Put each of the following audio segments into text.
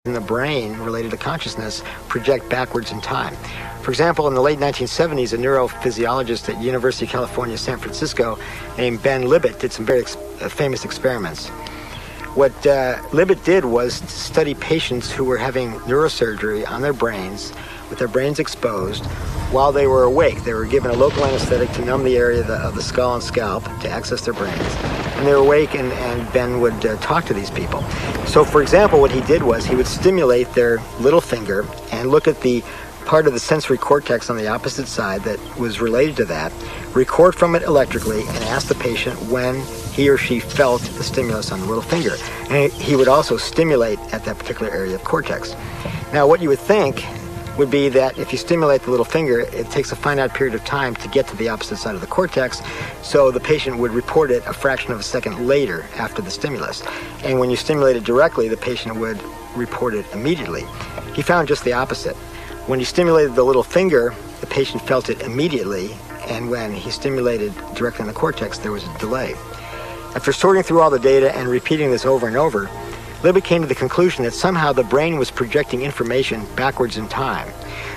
in the brain related to consciousness project backwards in time. For example, in the late 1970s, a neurophysiologist at University of California, San Francisco, named Ben Libet did some very famous experiments. What Libet did was study patients who were having neurosurgery on their brains, with their brains exposed, while they were awake. They were given a local anesthetic to numb the area of the skull and scalp to access their brains. And they were awake, and Ben would talk to these people. So, for example, what he did was he would stimulate their little finger and look at the part of the sensory cortex on the opposite side that was related to that, record from it electrically, and ask the patient when he or she felt the stimulus on the little finger. And he would also stimulate at that particular area of cortex. Now, what you would think would be that if you stimulate the little finger, it takes a finite period of time to get to the opposite side of the cortex, so the patient would report it a fraction of a second later after the stimulus. And when you stimulate it directly, the patient would report it immediately. He found just the opposite. When he stimulated the little finger, the patient felt it immediately, and when he stimulated directly in the cortex, there was a delay. After sorting through all the data and repeating this over and over, Libet came to the conclusion that somehow the brain was projecting information backwards in time,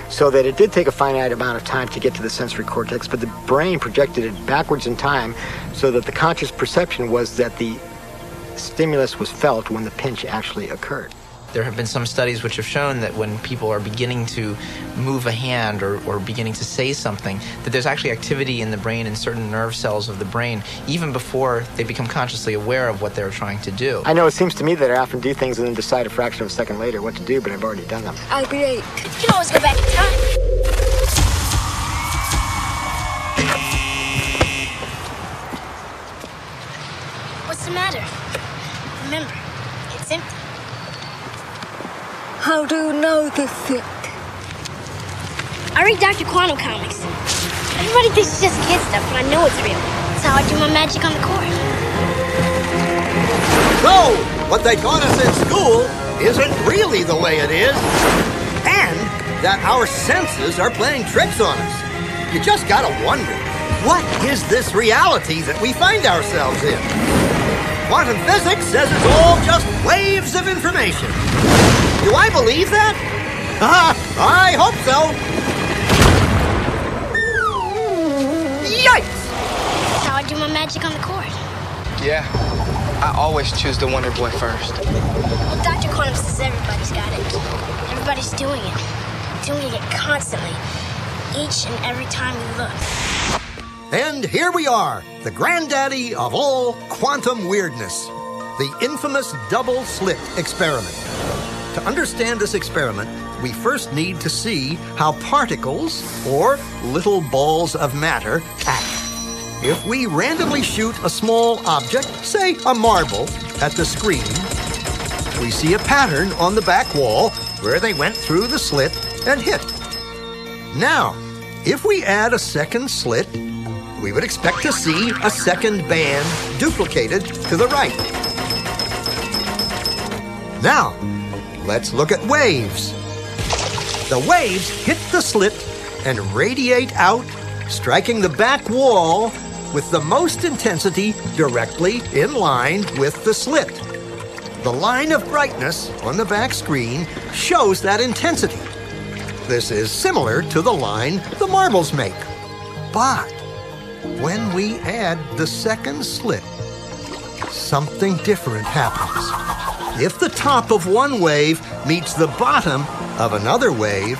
so that it did take a finite amount of time to get to the sensory cortex, but the brain projected it backwards in time so that the conscious perception was that the stimulus was felt when the pinch actually occurred. There have been some studies which have shown that when people are beginning to move a hand or beginning to say something, that there's actually activity in the brain in certain nerve cells of the brain, even before they become consciously aware of what they're trying to do. I know it seems to me that I often do things and then decide a fraction of a second later what to do, but I've already done them. I agree. You can always go back in time. What's the matter? Remember, it's empty. How do you know this shit? I read Dr. Quantum comics. Everybody thinks it's just kid stuff, but I know it's real. That's how I do my magic on the court. So, what they taught us in school isn't really the way it is. And that our senses are playing tricks on us. You just gotta wonder, what is this reality that we find ourselves in? Quantum physics says it's all just waves of information. Do I believe that? I hope so. Yikes! That's how I do my magic on the court. Yeah, I always choose the Wonder Boy first. Well, Dr. Quantum says everybody's got it. Everybody's doing it. Doing it constantly. Each and every time you look. And here we are, the granddaddy of all quantum weirdness. The infamous double slit experiment. To understand this experiment, we first need to see how particles, or little balls of matter, act. If we randomly shoot a small object, say a marble, at the screen, we see a pattern on the back wall where they went through the slit and hit. Now, if we add a second slit, we would expect to see a second band duplicated to the right. Now, let's look at waves. The waves hit the slit and radiate out, striking the back wall with the most intensity directly in line with the slit. The line of brightness on the back screen shows that intensity. This is similar to the line the marbles make. But when we add the second slit, something different happens. If the top of one wave meets the bottom of another wave,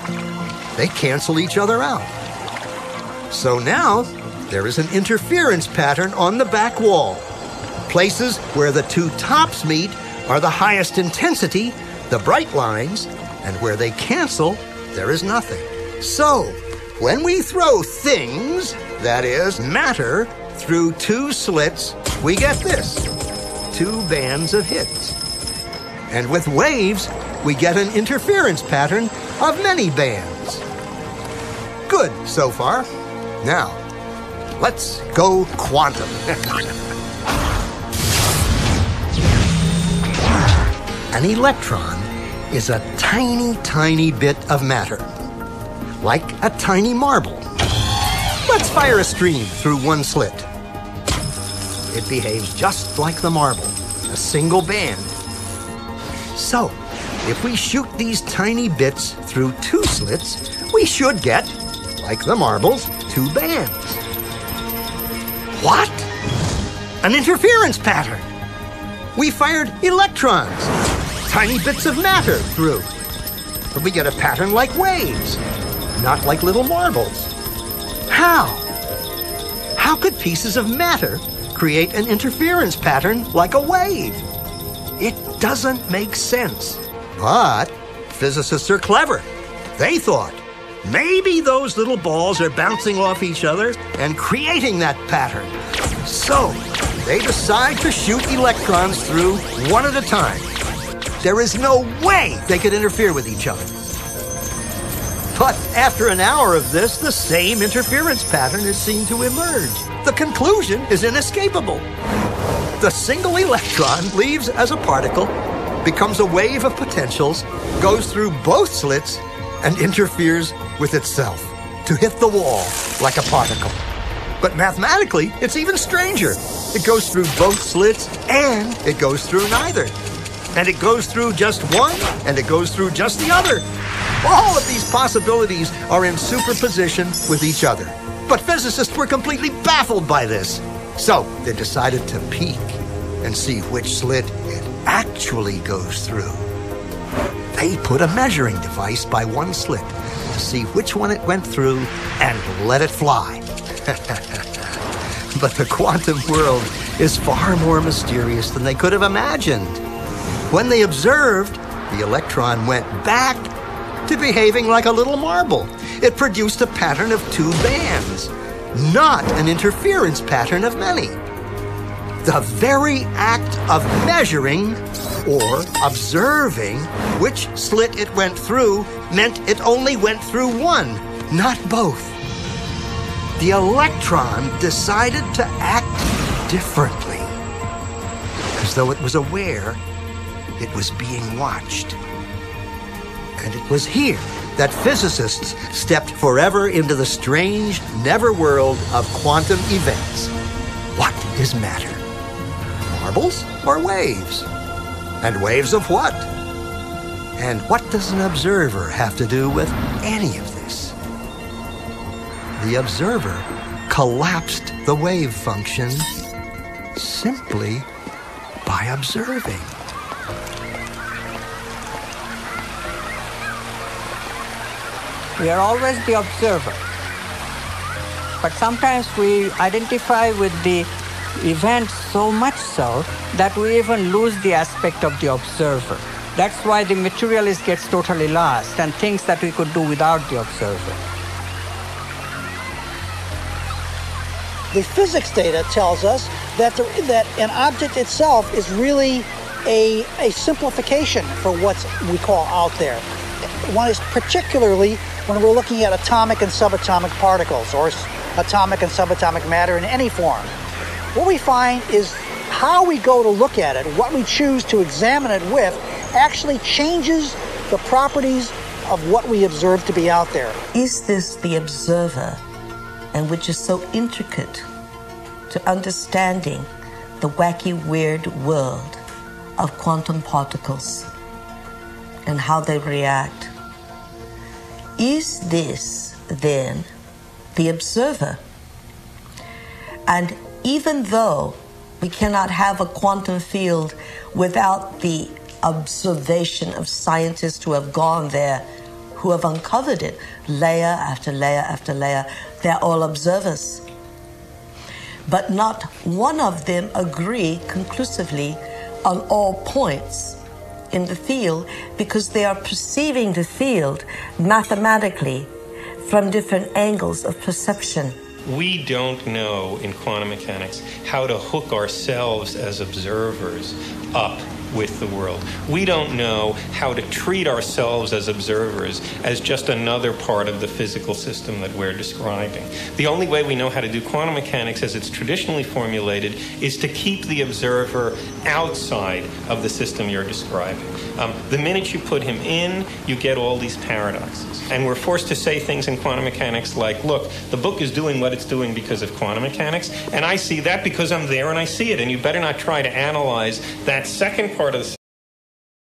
they cancel each other out. So now, there is an interference pattern on the back wall. Places where the two tops meet are the highest intensity, the bright lines, and where they cancel, there is nothing. So, when we throw things, that is, matter, through two slits, we get this, two bands of hits. And with waves, we get an interference pattern of many bands. Good so far. Now, let's go quantum. An electron is a tiny, tiny bit of matter, like a tiny marble. Let's fire a stream through one slit. It behaves just like the marble, a single band. So, If we shoot these tiny bits through 2 slits, we should get, like the marbles, 2 bands. What? An interference pattern. We fired electrons, tiny bits of matter through. But we get a pattern like waves, not like little marbles. How? How could pieces of matter create an interference pattern like a wave? It doesn't make sense. But physicists are clever. They thought, maybe those little balls are bouncing off each other and creating that pattern. So they decide to shoot electrons through one at a time. There is no way they could interfere with each other. But after an hour of this, the same interference pattern is seen to emerge. The conclusion is inescapable. The single electron leaves as a particle, becomes a wave of potentials, goes through both slits, and interferes with itself to hit the wall like a particle. But mathematically, it's even stranger. It goes through both slits, and it goes through neither. And it goes through just one, and it goes through just the other. All of these possibilities are in superposition with each other. But physicists were completely baffled by this. So they decided to peek and see which slit it actually goes through. They put a measuring device by one slit to see which one it went through and let it fly. But the quantum world is far more mysterious than they could have imagined. When they observed, the electron went back to behaving like a little marble. It produced a pattern of 2 bands, not an interference pattern of many. The very act of measuring or observing which slit it went through meant it only went through one, not both. The electron decided to act differently, as though it was aware it was being watched. And it was here that physicists stepped forever into the strange netherworld of quantum events. What is matter? Marbles or waves? And waves of what? And what does an observer have to do with any of this? The observer collapsed the wave function simply by observing. We are always the observer. But sometimes we identify with the event so much so that we even lose the aspect of the observer. That's why the materialist gets totally lost and thinks that we could do without the observer. The physics data tells us that an object itself is really a simplification for what we call out there. One is particularly when we're looking at atomic and subatomic particles or atomic and subatomic matter in any form. What we find is how we go to look at it, what we choose to examine it with, actually changes the properties of what we observe to be out there. Is this the observer, and which is so intricate to understanding the wacky, weird world of quantum particles and how they react? Is this, then, the observer? And even though we cannot have a quantum field without the observation of scientists who have gone there, who have uncovered it, layer after layer after layer, they're all observers. But not one of them agree conclusively on all points in the field, because they are perceiving the field mathematically from different angles of perception. We don't know in quantum mechanics how to hook ourselves as observers up with the world. We don't know how to treat ourselves as observers as just another part of the physical system that we're describing. The only way we know how to do quantum mechanics as it's traditionally formulated is to keep the observer outside of the system you're describing. The minute you put him in, you get all these paradoxes. And we're forced to say things in quantum mechanics like, look, the book is doing what it's doing because of quantum mechanics, and I see that because I'm there and I see it, and you better not try to analyze that second part of the